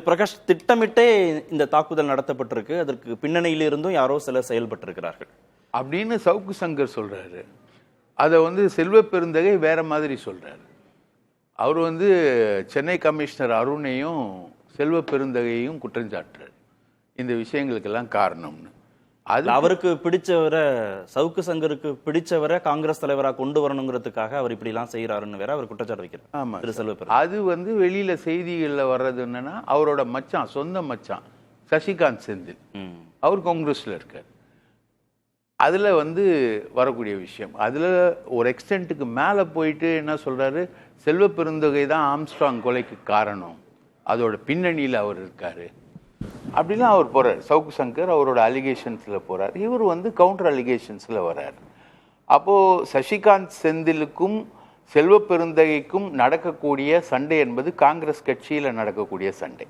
பிரகாஷ், திட்டமிட்டே இந்த தாக்குதல் நடத்தப்பட்டிருக்கு, அதற்கு பின்னணியிலிருந்தும் யாரோ சிலர் செயல்பட்டிருக்கிறார்கள் அப்படின்னு சவுக்கு சங்கர் சொல்றாரு. அதை செல்வ பெருந்தகை வேற மாதிரி சொல்றாரு. அவர் சென்னை கமிஷனர் அருணையும் செல்வ பெருந்தகையும் குற்றஞ்சாட்டுறாரு இந்த விஷயங்களுக்கெல்லாம் காரணம்னு. அது அவருக்கு பிடிச்சவரை, சவுக்கு சங்கருக்கு பிடிச்சவரை காங்கிரஸ் தலைவராக கொண்டு வரணுங்கிறதுக்காக அவர் இப்படி எல்லாம் செய்யறாருன்னு வேற அவர் குற்றச்சாட்டு வைக்கிறார். ஆமா, அது வெளியில செய்திகள்ல வர்றது என்னன்னா, அவரோட மச்சான், சொந்த மச்சான் சசிகாந்த் செந்தில், அவர் காங்கிரஸ்ல இருக்கார். அதுல வரக்கூடிய விஷயம். அதுல ஒரு எக்ஸ்டென்ட்டுக்கு மேல போயிட்டு என்ன சொல்றாரு, செல்வ பெருந்தகை தான் ஆம்ஸ்ட்ராங் கொலைக்கு காரணம், அதோட பின்னணியில் அவர் இருக்காரு அப்படிலாம் அவர் போறார். சவுக்கு சங்கர் அவரோட அலிகேஷன்ஸ்ல போறார், இவர் கவுண்டர் அலிகேஷன்ஸ்ல வர்றார். அப்போ சசிகாந்த் செந்திலுக்கும் செல்வ பெருந்தகைக்கும் நடக்கக்கூடிய சண்டை என்பது காங்கிரஸ் கட்சியில நடக்கக்கூடிய சண்டை.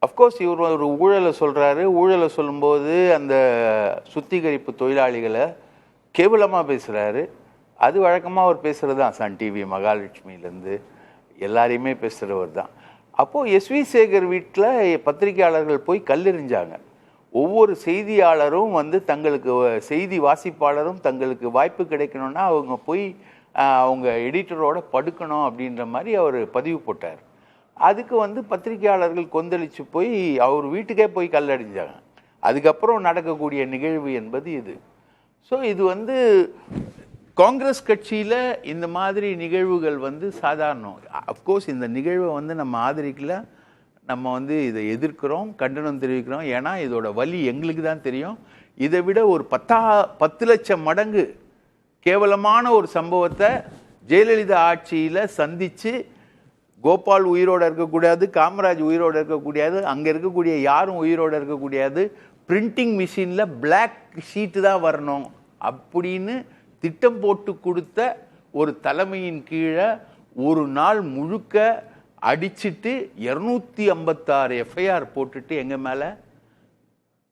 அஃப்கோர்ஸ் இவர் ஒரு ஊழலை சொல்றாரு. ஊழலை சொல்லும்போது அந்த சுத்திகரிப்பு தொழிலாளிகளை கேவலமாக பேசுறாரு. அது வழக்கமாக அவர் பேசுறது தான். சன் டிவி, மகாலட்சுமியிலேருந்து எல்லாரையுமே பேசுகிறவர் தான். அப்போது எஸ்வி சேகர் வீட்டில் பத்திரிகையாளர்கள் போய் கல்லெறிஞ்சாங்க. ஒவ்வொரு செய்தியாளரும் தங்களுக்கு, செய்தி வாசிப்பாளரும் தங்களுக்கு வாய்ப்பு கிடைக்கணும்னா அவங்க போய் அவங்க எடிட்டரோட படுக்கணும் அப்படின்ற மாதிரி அவர் பதிவு போட்டார். அதுக்கு பத்திரிகையாளர்கள் கொந்தளிச்சு போய் அவர் வீட்டுக்கே போய் கல்லடிஞ்சாங்க. அதுக்கப்புறம் நடக்கக்கூடிய நிகழ்வு என்பது இது. ஸோ இது காங்கிரஸ் கட்சியில் இந்த மாதிரி நிகழ்வுகள் சாதாரணம். அஃப்கோர்ஸ் இந்த நிகழ்வை நம்ம ஆதரிக்கல, நம்ம இதை எதிர்க்கிறோம், கண்டனம் தெரிவிக்கிறோம். ஏன்னா இதோட வலி எங்களுக்கு தான் தெரியும். இதை விட ஒரு 10 லட்சம் மடங்கு கேவலமான ஒரு சம்பவத்தை ஜெயலலிதா ஆட்சியில் சந்தித்து, கோபால் உயிரோடு இருக்கக்கூடாது, காமராஜ் உயிரோடு இருக்கக்கூடாது, அங்கே இருக்கக்கூடிய யாரும் உயிரோடு இருக்கக்கூடாது, பிரிண்டிங் மிஷினில் பிளாக் ஷீட்டு தான் வரணும் அப்படின்னு திட்டம் போட்டு கொடுத்த ஒரு தலைமையின் கீழே ஒரு நாள் முழுக்க அடிச்சுட்டு 256 எஃப்ஐஆர் போட்டுட்டு எங்கள் மேலே,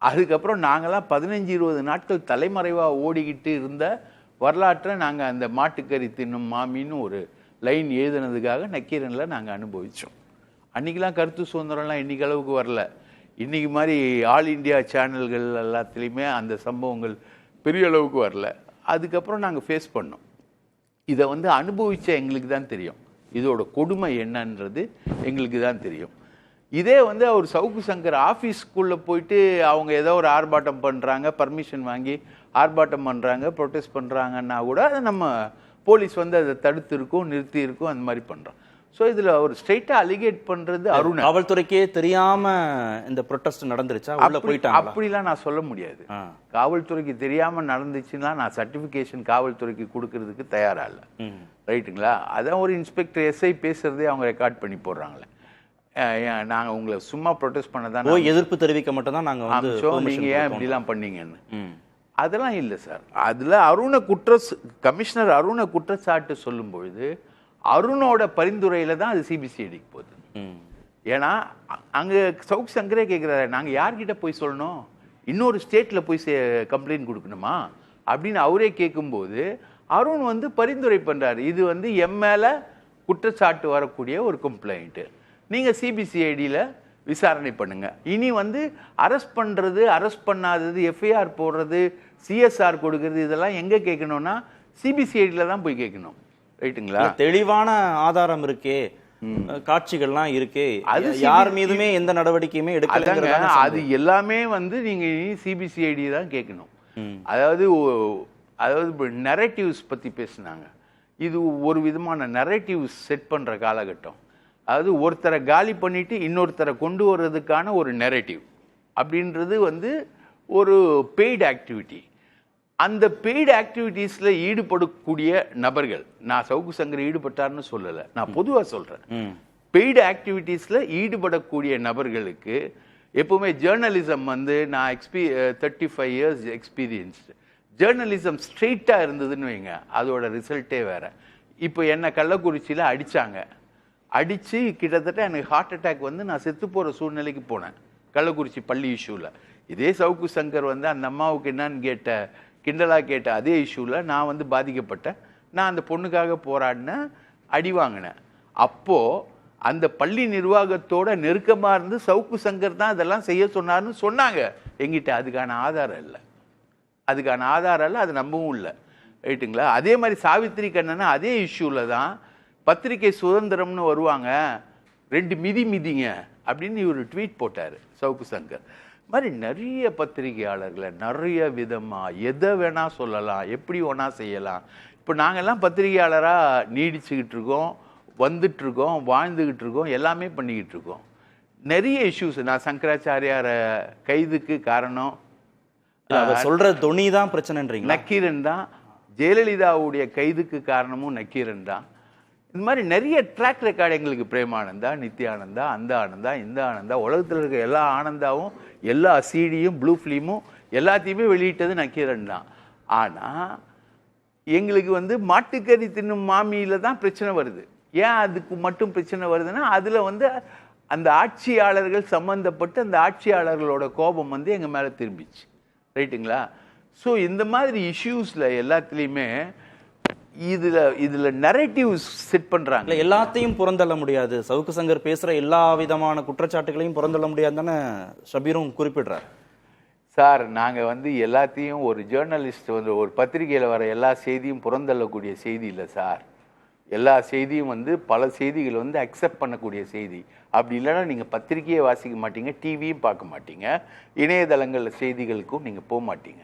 அதுக்கப்புறம் நாங்களாம் 15-20 நாட்கள் தலைமறைவாக ஓடிக்கிட்டு இருந்த வரலாற்றை நாங்கள் அந்த மாட்டுக்கறி தின்னும் மாமின்னு ஒரு லைன் எழுதுனதுக்காக நக்கீரனில் நாங்கள் அனுபவித்தோம். அன்றைக்கெலாம் கருத்து சுதந்திரம்லாம் இன்றைக்கி அளவுக்கு வரல. இன்றைக்கி மாதிரி ஆல் இண்டியா சேனல்கள் எல்லாத்துலேயுமே அந்த சம்பவங்கள் பெரிய அளவுக்கு வரல. அதுக்கப்புறம் நாங்கள் ஃபேஸ் பண்ணோம். இதை அனுபவித்த எங்களுக்கு தான் தெரியும், இதோட கொடுமை என்னன்றது எங்களுக்கு தான் தெரியும். இதே அவர் சவுக்கு சங்கர் ஆஃபீஸ்க்குள்ளே போயிட்டு அவங்க ஏதோ ஒரு ஆர்ப்பாட்டம் பண்ணுறாங்க, பர்மிஷன் வாங்கி ஆர்ப்பாட்டம் பண்ணுறாங்க, ப்ரொட்டஸ்ட் பண்ணுறாங்கன்னா கூட அதை நம்ம போலீஸ் அதை தடுத்து இருக்கும், நிறுத்தி இருக்கும், அந்த மாதிரி பண்ணுறோம். ஸோ இதில் அவர் ஸ்ட்ரெயிட்டாக அலிகேட் பண்ணுறது அருண். காவல்துறைக்கே தெரியாமல் இந்த ப்ரொட்டஸ்ட் நடந்துருச்சா, உள்ள போயிட்டாங்க? அப்படிலாம் நான் சொல்ல முடியாது. காவல்துறைக்கு தெரியாமல் நடந்துச்சுன்னா நான் சர்டிஃபிகேஷன் காவல்துறைக்கு கொடுக்கறதுக்கு தயாராக இல்லை. ரைட்டுங்களா? அதான் ஒரு இன்ஸ்பெக்டர் எஸ்ஐ பேசுறதே அவங்க ரெக்கார்ட் பண்ணி போடுறாங்களே. நாங்கள் உங்களை சும்மா ப்ரொட்டஸ்ட் பண்ண தான், எதிர்ப்பு தெரிவிக்க மட்டும் தான் நாங்கள், நீங்கள் ஏன் இப்படிலாம் பண்ணீங்கன்னு. அதெல்லாம் இல்லை சார். அதில் கமிஷனர் அருணை குற்றச்சாட்டு சொல்லும் பொழுது அருணோட பரிந்துரையில தான் அது சிபிசிஐடிக்கு போகுது. ஏன்னா அங்கே சவுக் சங்கரே கேட்குறாரு, நாங்கள் யார்கிட்ட போய் சொல்லணும், இன்னொரு ஸ்டேட்டில் போய் கம்ப்ளைண்ட் கொடுக்கணுமா அப்படின்னு அவரே கேட்கும்போது அருண் பரிந்துரை பண்ணுறாரு. இது எம் மேலே குற்றச்சாட்டு வரக்கூடிய ஒரு கம்ப்ளைண்ட்டு, நீங்கள் சிபிசிஐடியில் விசாரணை பண்ணுங்க. இனி அரெஸ்ட் பண்ணுறது, அரெஸ்ட் பண்ணாதது, எஃப்ஐஆர் போடுறது, சிஎஸ்ஆர் கொடுக்கறது, இதெல்லாம் எங்கே கேட்கணும்னா சிபிசிஐடியில் தான் போய் கேட்கணும். ரைட்டுங்களா? தெளிவான ஆதாரம் இருக்கே, காட்சிகள்லாம் இருக்கே, அது யார் மீதுமே எந்த நடவடிக்கையுமே எடுக்கல. அது எல்லாமே நீங்க சிபிசிஐடி தான் கேட்கணும். அதாவது நரேட்டிவ்ஸ் பத்தி பேசினாங்க. இது ஒரு விதமான நரேட்டிவ்ஸ் செட் பண்ற காலகட்டம். அதாவது ஒருத்தரை காலி பண்ணிட்டு இன்னொருத்தரை கொண்டு வர்றதுக்கான ஒரு நரேட்டிவ் அப்படின்றது ஒரு பெய்டு ஆக்டிவிட்டி. அந்த பெய்டு ஆக்டிவிட்டீஸில் ஈடுபடக்கூடிய நபர்கள், நான் சவுக்கு சங்கர் ஈடுபட்டார்னு சொல்லலை, நான் பொதுவாக சொல்கிறேன். பெய்டு ஆக்டிவிட்டீஸில் ஈடுபடக்கூடிய நபர்களுக்கு எப்பவுமே ஜேர்னலிசம் நான் 35 இயர்ஸ் எக்ஸ்பீரியன்ஸ்டு. ஜேர்னலிசம் ஸ்ட்ரெயிட்டாக இருந்ததுன்னு வைங்க, அதோட ரிசல்ட்டே வேற. இப்போ என்னை கள்ளக்குறிச்சியில் அடித்து கிட்டத்தட்ட எனக்கு ஹார்ட் அட்டாக் நான் செத்து போகிற சூழ்நிலைக்கு போனேன், கள்ளக்குறிச்சி பள்ளி இஷ்யூவில். இதே சவுக்கு சங்கர் அந்த அம்மாவுக்கு என்னன்னு கிண்டலாக கேட்ட அதே இஷ்யூவில் நான் பாதிக்கப்பட்டேன். நான் அந்த பொண்ணுக்காக போராடினேன், அடி வாங்கினேன். அப்போது அந்த பள்ளி நிர்வாகத்தோட நெருக்கமாக இருந்து சவுக்கு சங்கர் தான் இதெல்லாம் செய்ய சொன்னார்னு சொன்னாங்க எங்கிட்ட. அதுக்கான ஆதாரம் இல்லை, அது நம்பவும் இல்லை. ரைட்டுங்களா? அதே மாதிரி சாவித்திரி கண்ணனா அதே இஷ்யூவில் தான் பத்திரிகை சுதந்திரம்னு வருவாங்க, 2 மிதிங்க அப்படின்னு இவர் ட்வீட் போட்டார் சவுக்கு சங்கர். மாதிரி நிறைய பத்திரிகையாளர்களை நிறைய விதமாக எதை வேணால் சொல்லலாம், எப்படி வேணா செய்யலாம். இப்போ நாங்கள்லாம் பத்திரிகையாளராக நீடிச்சுக்கிட்டு இருக்கோம், வந்துட்டுருக்கோம், வாழ்ந்துக்கிட்டு இருக்கோம், எல்லாமே பண்ணிக்கிட்டு இருக்கோம். நிறைய இஷ்யூஸ். நான் சங்கராச்சாரியார கைதுக்கு காரணம் சொல்ற துணி தான் பிரச்சனைன்றீங்க. நக்கீரன் தான். ஜெயலலிதாவுடைய கைதுக்கு காரணமும் நக்கீரன் தான். இந்த மாதிரி நிறைய ட்ராக் ரெக்கார்டு எங்களுக்கு பிரேமானந்தா, நித்யானந்தா, அந்த ஆனந்தா, இந்த ஆனந்தா, உலகத்தில் இருக்க எல்லா ஆனந்தாவும் எல்லா சீடியும் ப்ளூ ஃபிலிமும் எல்லாத்தையுமே வெளியிட்டது நக்கீரன் தான். ஆனால் எங்களுக்கு வந்து மாட்டுக்கறி தின்னும் மாமியில் தான் பிரச்சனை வருது. ஏன் அதுக்கு மட்டும் பிரச்சனை வருதுன்னா அதில் வந்து அந்த ஆட்சியாளர்கள் சம்மந்தப்பட்டு அந்த ஆட்சியாளர்களோட கோபம் வந்து எங்கள் மேலே திரும்பிச்சு. ரைட்டுங்களா? ஸோ இந்த மாதிரி இஷ்யூஸில் எல்லாத்துலேயுமே இதில் நரேட்டிவ் செட் பண்ணுறாங்க. எல்லாத்தையும் புறந்தள்ள முடியாது. சவுக்கு சங்கர் பேசுகிற எல்லா விதமான குற்றச்சாட்டுகளையும் புறந்தள்ள முடியாது தானே ஷபீரும் குறிப்பிடுறார். சார், நாங்கள் வந்து எல்லாத்தையும் ஒரு ஜேர்னலிஸ்ட் வந்து ஒரு பத்திரிகையில் வர எல்லா செய்தியும் புறந்தள்ளக்கூடிய செய்தி இல்லை சார். எல்லா செய்தியும் வந்து பல செய்திகள் வந்து அக்செப்ட் பண்ணக்கூடிய செய்தி. அப்படி இல்லைன்னா நீங்கள் பத்திரிகையை வாசிக்க மாட்டீங்க, டிவியும் பார்க்க மாட்டீங்க, இணையதளங்களில் செய்திகளுக்கும் நீங்கள் போக மாட்டீங்க.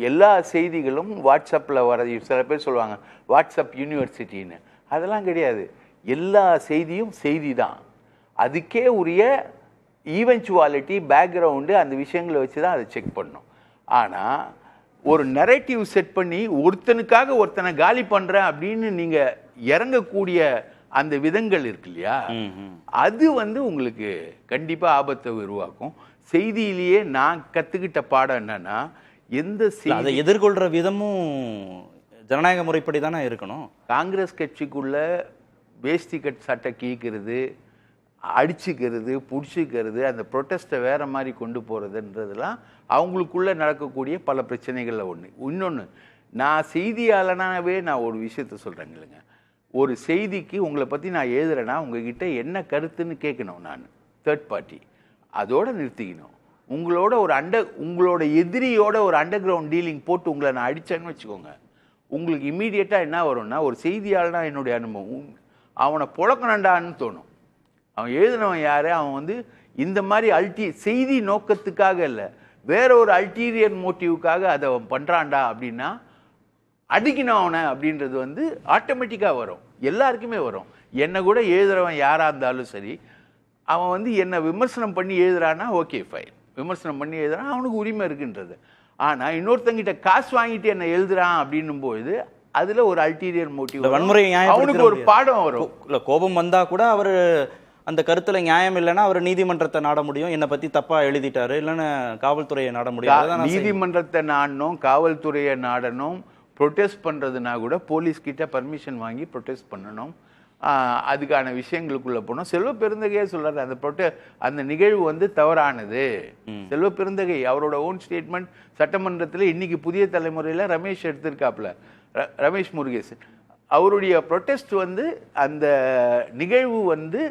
எல்லா செய்திகளும் வாட்ஸ்அப்பில் வர, சில பேர் சொல்லுவாங்க வாட்ஸ்அப் யூனிவர்சிட்டின்னு. அதெல்லாம் கிடையாது. எல்லா செய்தியும் செய்தி தான். அதுக்கே உரிய ஈவென்ச்சுவாலிட்டி, பேக்ரவுண்டு, அந்த விஷயங்களை வச்சு தான் அதை செக் பண்ணணும். ஆனால் ஒரு நரேட்டிவ் செட் பண்ணி ஒருத்தனுக்காக ஒருத்தனை காலி பண்ணுறேன் அப்படின்னு நீங்கள் இறங்கக்கூடிய அந்த விதங்கள் இருக்கு இல்லையா, அது வந்து உங்களுக்கு கண்டிப்பாக ஆபத்தை உருவாக்கும். செய்தியிலேயே நான் கற்றுக்கிட்ட பாடம் என்னன்னா, எந்த அதை எதிர்கொள்கிற விதமும் ஜனநாயக முறைப்படி தானே இருக்கணும். காங்கிரஸ் கட்சிக்குள்ள வேஷ்டி கட் சட்டை கீக்கிறது, அடிச்சுக்கிறது, பிடிச்சிக்கிறது, அந்த ப்ரொட்டஸ்ட்டை வேற மாதிரி கொண்டு போகிறதுன்றதுலாம் அவங்களுக்குள்ள நடக்கக்கூடிய பல பிரச்சனைகளில் ஒன்று. இன்னொன்று, நான் செய்தியாளனாகவே நான் ஒரு விஷயத்த சொல்கிறேங்க இல்லைங்க. ஒரு செய்திக்கு உங்களை பற்றி நான் எழுதுறேன்னா உங்ககிட்ட என்ன கருத்துன்னு கேட்கணும். நான் தேர்ட் பார்ட்டி அதோடு நிறுத்திக்கணும். உங்களோட எதிரியோட ஒரு அண்டர் கிரவுண்ட் டீலிங் போட்டு உங்களை நான் அடித்தேன்னு வச்சுக்கோங்க, உங்களுக்கு இம்மீடியட்டாக என்ன வரும்னா, ஒரு செய்தியாளனா என்னுடைய அனுபவம், அவனை புழக்கணுண்டான்னு தோணும். அவன் எழுதினவன் யார், அவன் வந்து இந்த மாதிரி செய்தி நோக்கத்துக்காக இல்லை, வேற ஒரு அல்டீரியர் மோட்டிவுக்காக அதை அவன் பண்ணுறான்டா அப்படின்னா அடிக்கணும் அவனை அப்படின்றது வந்து ஆட்டோமேட்டிக்காக வரும், எல்லாருக்குமே வரும். என்னை கூட எழுதுறவன் யாராக இருந்தாலும் சரி, அவன் வந்து என்னை விமர்சனம் பண்ணி எழுதுறான்னா ஓகே ஃபைன், விமர்சனம் பண்ணி எழுதுறான், அவனுக்கு உரிமை இருக்குன்றது. ஆனால் இன்னொருத்தங்கிட்ட காசு வாங்கிட்டு என்னை எழுதுறான் அப்படின்னும் போது அதுல ஒரு அல்டீரியர் மோட்டிவ், வன்முறை, அவனுக்கு ஒரு பாடம் வரும். இல்லை, கோபம் வந்தா கூட அவர் அந்த கருத்துல நியாயம் இல்லைன்னா அவர் நீதிமன்றத்தை நாட முடியும். என்னை பத்தி தப்பா எழுதிட்டாரு, இல்லைன்னா காவல்துறையை நாட முடியும். நீதிமன்றத்தை நாடணும், காவல்துறையை நாடணும். ப்ரொட்டஸ்ட் பண்ணுறதுனா கூட போலீஸ்கிட்ட பர்மிஷன் வாங்கி ப்ரொட்டஸ்ட் பண்ணணும். அதுக்கான விஷயங்களுக்குள்ள போனோம். செல்வ பெருந்தகையே சொல்றாரு, அந்த நிகழ்வு வந்து தவறானது. செல்வ பெருந்தகை அவரோட ஓன் ஸ்டேட்மெண்ட் சட்டமன்றத்தில் இன்னைக்கு புதிய தலைமுறையில் ரமேஷ் எடுத்திருக்காப்ல, ரமேஷ் முருகேசன். அவருடைய ப்ரொட்டஸ்ட் வந்து அந்த நிகழ்வு வந்து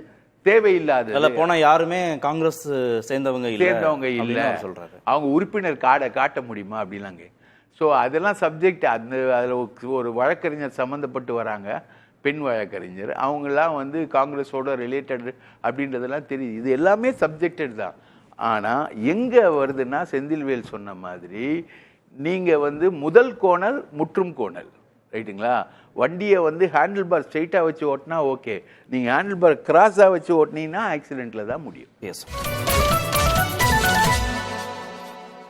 தேவையில்லாத போனா யாருமே காங்கிரஸ் சேர்ந்தவங்க இல்லை சொல்றாரு. அவங்க உறுப்பினர் கார்டை காட்ட முடியுமா அப்படிலாங்க. ஸோ அதெல்லாம் சப்ஜெக்ட். அதில் ஒரு வழக்கறிஞர் சம்மந்தப்பட்டு வராங்க, பெண் வழக்கறிஞர். அவங்கெல்லாம் வந்து காங்கிரஸோட ரிலேட்டட் அப்படின்றதெல்லாம் தெரியுது. இது எல்லாமே சப்ஜெக்டட் தான். ஆனால் எங்கே வருதுன்னா, செந்தில்வேல் சொன்ன மாதிரி நீங்கள் வந்து முதல் கோணல் முற்றும் கோணல். ரைட்டுங்களா? வண்டியை வந்து ஹேண்டில் பார் ஸ்ட்ரைட்டாக வச்சு ஓட்டினா ஓகே, நீங்கள் ஹேண்டில் பார் கிராஸாக வச்சு ஓட்டினீங்கன்னா ஆக்சிடெண்ட்டில் தான் முடியும். எஸ்.